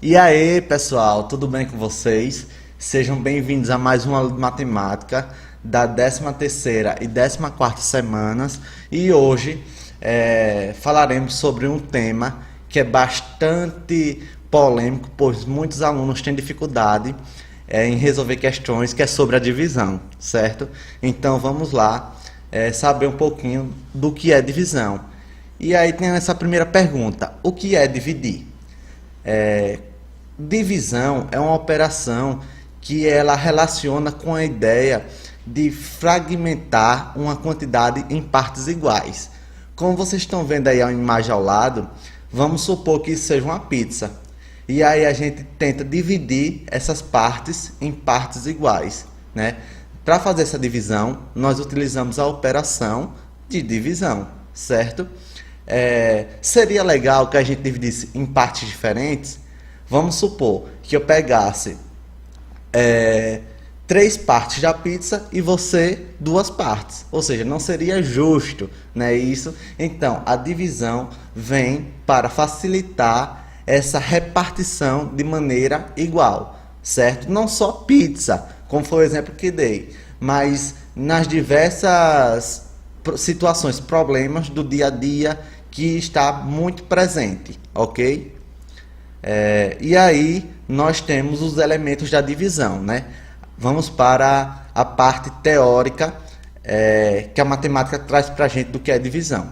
E aí, pessoal, tudo bem com vocês? Sejam bem-vindos a mais uma aula de matemática da 13ª e 14ª semanas. E hoje falaremos sobre um tema que é bastante polêmico, pois muitos alunos têm dificuldade em resolver questões, que é sobre a divisão, certo? Então vamos lá saber um pouquinho do que é divisão. E aí tem essa primeira pergunta: o que é dividir? Divisão é uma operação que ela relaciona com a ideia de fragmentar uma quantidade em partes iguais. Como vocês estão vendo aí a imagem ao lado, vamos supor que isso seja uma pizza. E aí a gente tenta dividir essas partes em partes iguais, né? Para fazer essa divisão, nós utilizamos a operação de divisão, certo? Seria legal que a gente dividisse em partes diferentes. Vamos supor que eu pegasse 3 partes da pizza e você 2 partes. Ou seja, não seria justo, né? Isso. Então, a divisão vem para facilitar essa repartição de maneira igual, certo? Não só pizza, como foi o exemplo que dei, mas nas diversas situações, problemas do dia a dia que está muito presente, ok? E aí nós temos os elementos da divisão, né? Vamos para a parte teórica que a matemática traz para a gente do que é divisão.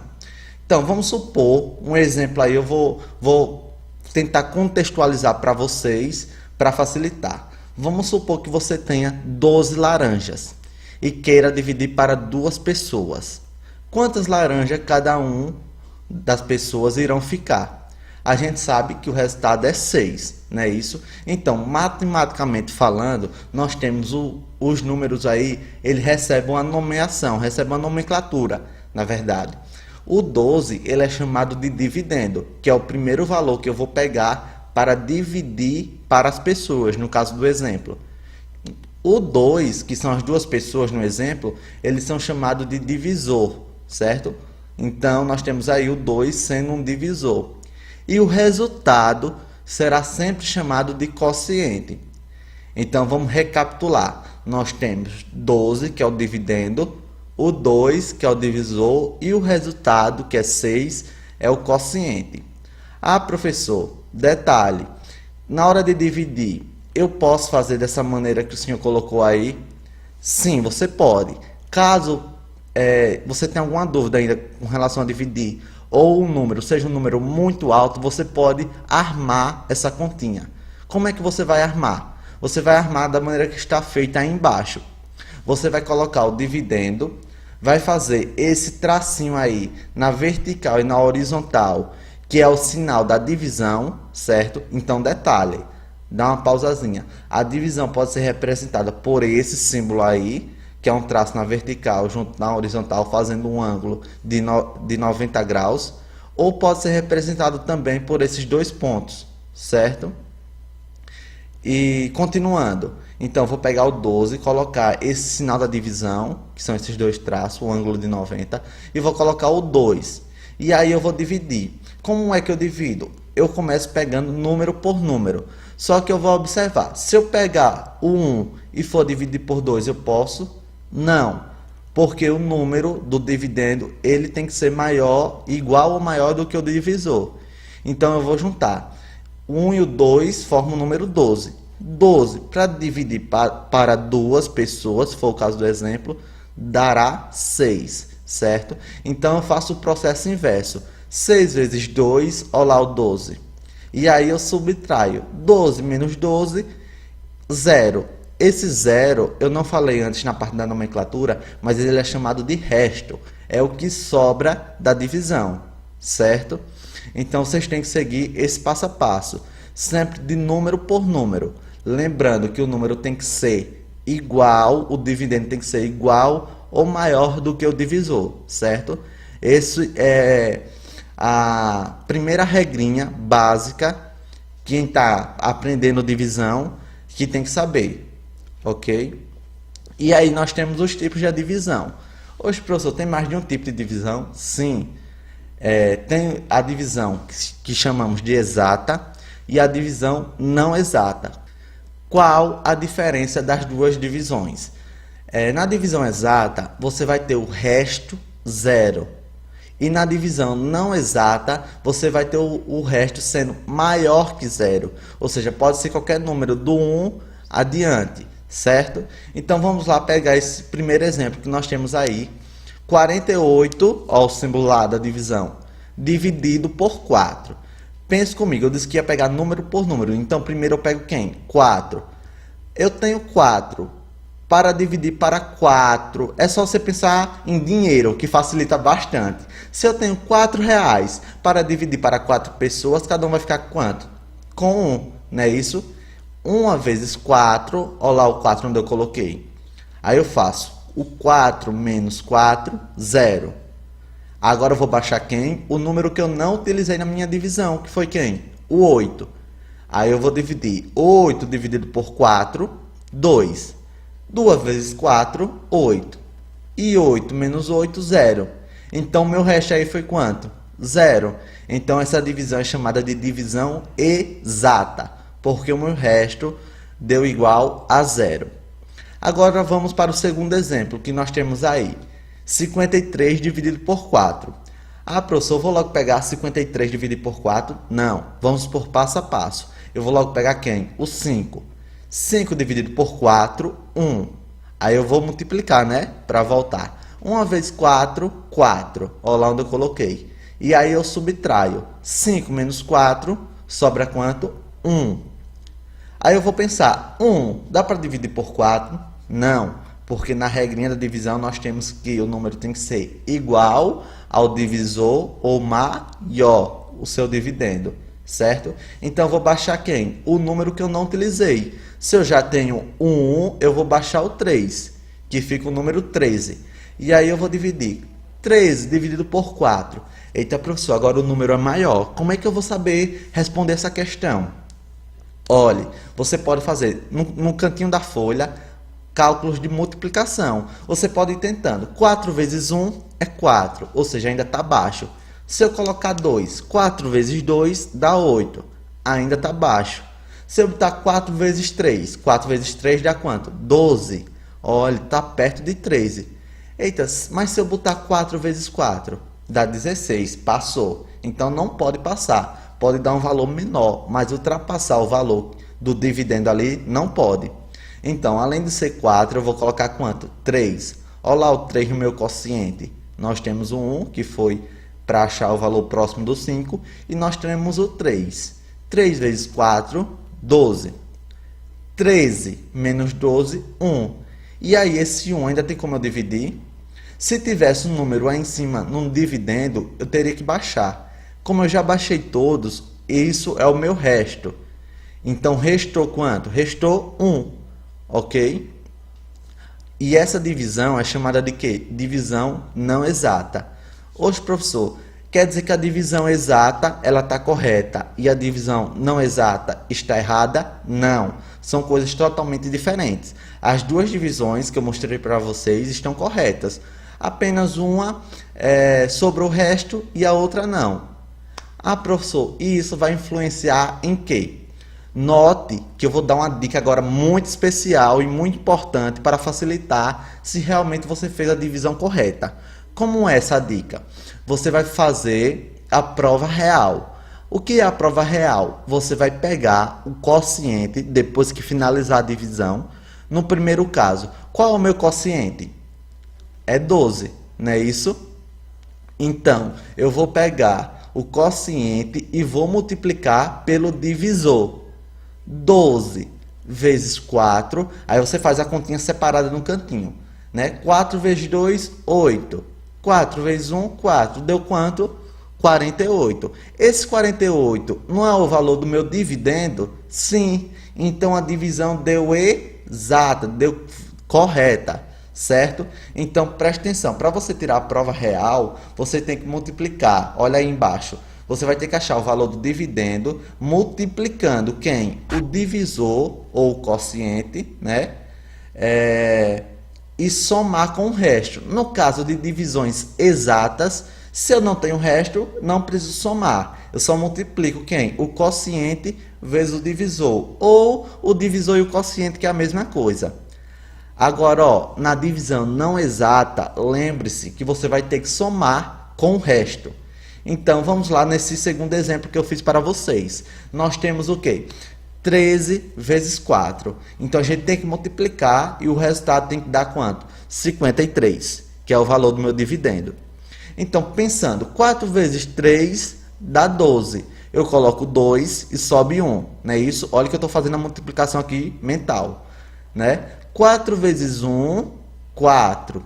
Então, vamos supor um exemplo aí, eu vou tentar contextualizar para vocês, para facilitar. Vamos supor que você tenha 12 laranjas e queira dividir para 2 pessoas. Quantas laranjas cada um das pessoas irão ficar? A gente sabe que o resultado é 6, não é isso? Então, matematicamente falando, nós temos os números aí, ele recebe uma nomeação, recebe uma nomenclatura, na verdade. O 12, ele é chamado de dividendo, que é o primeiro valor que eu vou pegar para dividir para as pessoas, no caso do exemplo. O 2, que são as 2 pessoas no exemplo, eles são chamados de divisor, certo? Então, nós temos aí o 2 sendo um divisor. E o resultado será sempre chamado de quociente. Então, vamos recapitular. Nós temos 12, que é o dividendo, o 2, que é o divisor, e o resultado, que é 6, é o quociente. Ah, professor, detalhe, na hora de dividir, eu posso fazer dessa maneira que o senhor colocou aí? Sim, você pode. Caso você tenha alguma dúvida ainda com relação a dividir, ou o número seja um número muito alto, você pode armar essa continha. Como é que você vai armar? Você vai armar da maneira que está feita aí embaixo. Você vai colocar o dividendo, vai fazer esse tracinho aí na vertical e na horizontal, que é o sinal da divisão, certo? Então, detalhe, dá uma pausazinha. A divisão pode ser representada por esse símbolo aí, que é um traço na vertical junto na horizontal, fazendo um ângulo de 90 graus, ou pode ser representado também por esses 2 pontos, certo? E continuando, então vou pegar o 12, colocar esse sinal da divisão, que são esses 2 traços, o ângulo de 90, e vou colocar o 2. E aí eu vou dividir. Como é que eu divido? Eu começo pegando número por número. Só que eu vou observar, se eu pegar o 1 e for dividir por 2, eu posso? Não, porque o número do dividendo ele tem que ser maior, igual ou maior do que o divisor. Então eu vou juntar. O 1 e o 2 formam o número 12. 12 para dividir para 2 pessoas, se for o caso do exemplo, dará 6, certo? Então eu faço o processo inverso. 6 vezes 2, olha lá o 12. E aí eu subtraio 12 menos 12, 0. Esse 0, eu não falei antes na parte da nomenclatura, mas ele é chamado de resto. É o que sobra da divisão, certo? Então, vocês têm que seguir esse passo a passo, sempre de número por número. Lembrando que o número tem que ser igual, o dividendo tem que ser igual ou maior do que o divisor, certo? Esse é a primeira regrinha básica, quem está aprendendo divisão, que tem que saber. Ok? E aí nós temos os tipos de divisão. Hoje, professor, tem mais de um tipo de divisão? Sim. Tem a divisão que chamamos de exata, e a divisão não exata. Qual a diferença das duas divisões? Na divisão exata, você vai ter o resto zero. E na divisão não exata, você vai ter o resto sendo maior que zero. Ou seja, pode ser qualquer número do 1 adiante, certo? Então vamos lá pegar esse primeiro exemplo que nós temos aí. 48, ó, o símbolo lá da divisão, dividido por 4. Pense comigo, eu disse que ia pegar número por número. Então primeiro eu pego quem? 4. Eu tenho 4. Para dividir para 4, é só você pensar em dinheiro, que facilita bastante. Se eu tenho R$4 para dividir para 4 pessoas, cada um vai ficar quanto? Com 1, não é isso? 1 vezes 4, olha lá o 4 onde eu coloquei. Aí eu faço o 4 menos 4, 0. Agora eu vou baixar quem? O número que eu não utilizei na minha divisão, que foi quem? O 8. Aí eu vou dividir 8 dividido por 4, 2. 2 vezes 4, 8. E 8 menos 8, 0. Então, meu resto aí foi quanto? 0. Então, essa divisão é chamada de divisão exata, porque o meu resto deu igual a 0. Agora, vamos para o segundo exemplo que nós temos aí. 53 dividido por 4. Ah, professor, eu vou logo pegar 53 dividido por 4? Não, vamos por passo a passo. Eu vou logo pegar quem? O 5. 5 dividido por 4, 1. Aí eu vou multiplicar, né? Para voltar. 1 vezes 4, 4. Olha lá onde eu coloquei. E aí eu subtraio. 5 menos 4, sobra quanto? 1. Aí eu vou pensar, 1 dá para dividir por 4? Não, porque na regrinha da divisão nós temos que o número tem que ser igual ao divisor ou maior, o seu dividendo. Certo? Então, eu vou baixar quem? O número que eu não utilizei. Se eu já tenho o 1, eu vou baixar o 3, que fica o número 13. E aí eu vou dividir 13 dividido por 4. Eita, professor, agora o número é maior. Como é que eu vou saber responder essa questão? Olhe, você pode fazer no cantinho da folha cálculos de multiplicação. Você pode ir tentando. 4 vezes 1 é 4, ou seja, ainda está baixo. Se eu colocar 2, 4 vezes 2 dá 8. Ainda está baixo. Se eu botar 4 vezes 3, 4 vezes 3 dá quanto? 12. Olha, está perto de 13. Eita, mas se eu botar 4 vezes 4, dá 16. Passou. Então não pode passar. Pode dar um valor menor, mas ultrapassar o valor do dividendo ali não pode. Então, além de ser 4, eu vou colocar quanto? 3. Olha lá o 3 no meu quociente. Nós temos o 1, que foi para achar o valor próximo do 5, e nós temos o 3. 3 vezes 4, 12. 13 menos 12, 1. E aí, esse 1 ainda tem como eu dividir? Se tivesse um número aí em cima, num dividendo, eu teria que baixar. Como eu já baixei todos, isso é o meu resto. Então, restou quanto? Restou 1, ok? E essa divisão é chamada de quê? Divisão não exata. Hoje, professor, quer dizer que a divisão exata ela está correta e a divisão não exata está errada? Não, são coisas totalmente diferentes. As duas divisões que eu mostrei para vocês estão corretas. Apenas uma sobre o resto e a outra não. Ah, professor, e isso vai influenciar em quê? Note que eu vou dar uma dica agora muito especial e muito importante para facilitar se realmente você fez a divisão correta. Como é essa dica? Você vai fazer a prova real. O que é a prova real? Você vai pegar o quociente depois que finalizar a divisão. No primeiro caso, qual é o meu quociente? É 12, não é isso? Então, eu vou pegar o quociente e vou multiplicar pelo divisor. 12 vezes 4, aí você faz a continha separada no cantinho, né? 4 vezes 2, 8. 4 vezes 1, 4. Deu quanto? 48. Esse 48 não é o valor do meu dividendo? Sim. Então, a divisão deu exata, deu correta, certo? Então, preste atenção. Para você tirar a prova real, você tem que multiplicar. Olha aí embaixo. Você vai ter que achar o valor do dividendo multiplicando quem? O divisor ou o quociente, né? E somar com o resto. No caso de divisões exatas, Se eu não tenho resto, não preciso somar. Eu só multiplico quem? O quociente vezes o divisor. Ou o divisor e o quociente, que é a mesma coisa. Agora, ó, na divisão não exata, lembre-se que você vai ter que somar com o resto. Então, vamos lá nesse segundo exemplo que eu fiz para vocês. Nós temos o quê? 13 vezes 4. Então, a gente tem que multiplicar e o resultado tem que dar quanto? 53, que é o valor do meu dividendo. Então, pensando, 4 vezes 3 dá 12. Eu coloco 2 e sobe 1, não é isso? Olha que eu estou fazendo a multiplicação aqui mental, né? 4 vezes 1, 4.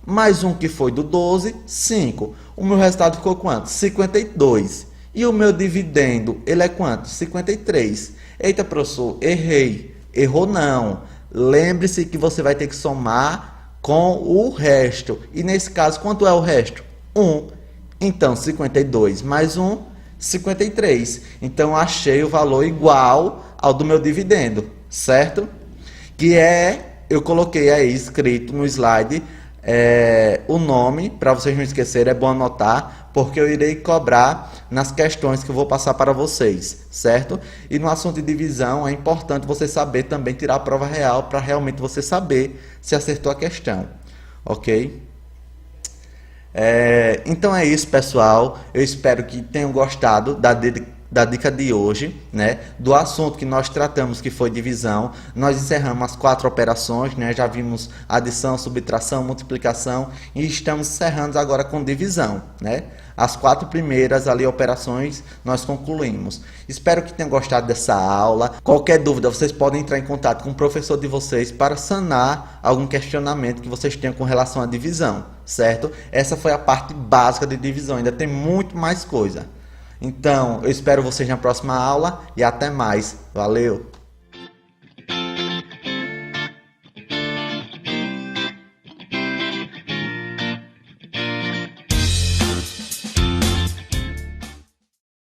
Mais 1 que foi do 12, 5. O meu resultado ficou quanto? 52. E o meu dividendo, ele é quanto? 53. Eita, professor, errei. Errou não. Lembre-se que você vai ter que somar com o resto. E nesse caso, quanto é o resto? 1. Então, 52 mais 1, 53. Então, achei o valor igual ao do meu dividendo, certo? Que eu coloquei aí escrito no slide o nome, para vocês não esquecerem, é bom anotar, porque eu irei cobrar nas questões que eu vou passar para vocês, certo? E no assunto de divisão é importante você saber também tirar a prova real, para realmente você saber se acertou a questão, ok? Então é isso, pessoal. Eu espero que tenham gostado da dica de hoje, né? Do assunto que nós tratamos, que foi divisão. Nós encerramos as 4 operações, né? Já vimos adição, subtração, multiplicação e estamos encerrando agora com divisão, né? As 4 primeiras ali operações nós concluímos. Espero que tenham gostado dessa aula. Qualquer dúvida, vocês podem entrar em contato com o professor de vocês para sanar algum questionamento que vocês tenham com relação à divisão, certo? Essa foi a parte básica de divisão, ainda tem muito mais coisa. Então, eu espero vocês na próxima aula e até mais. Valeu!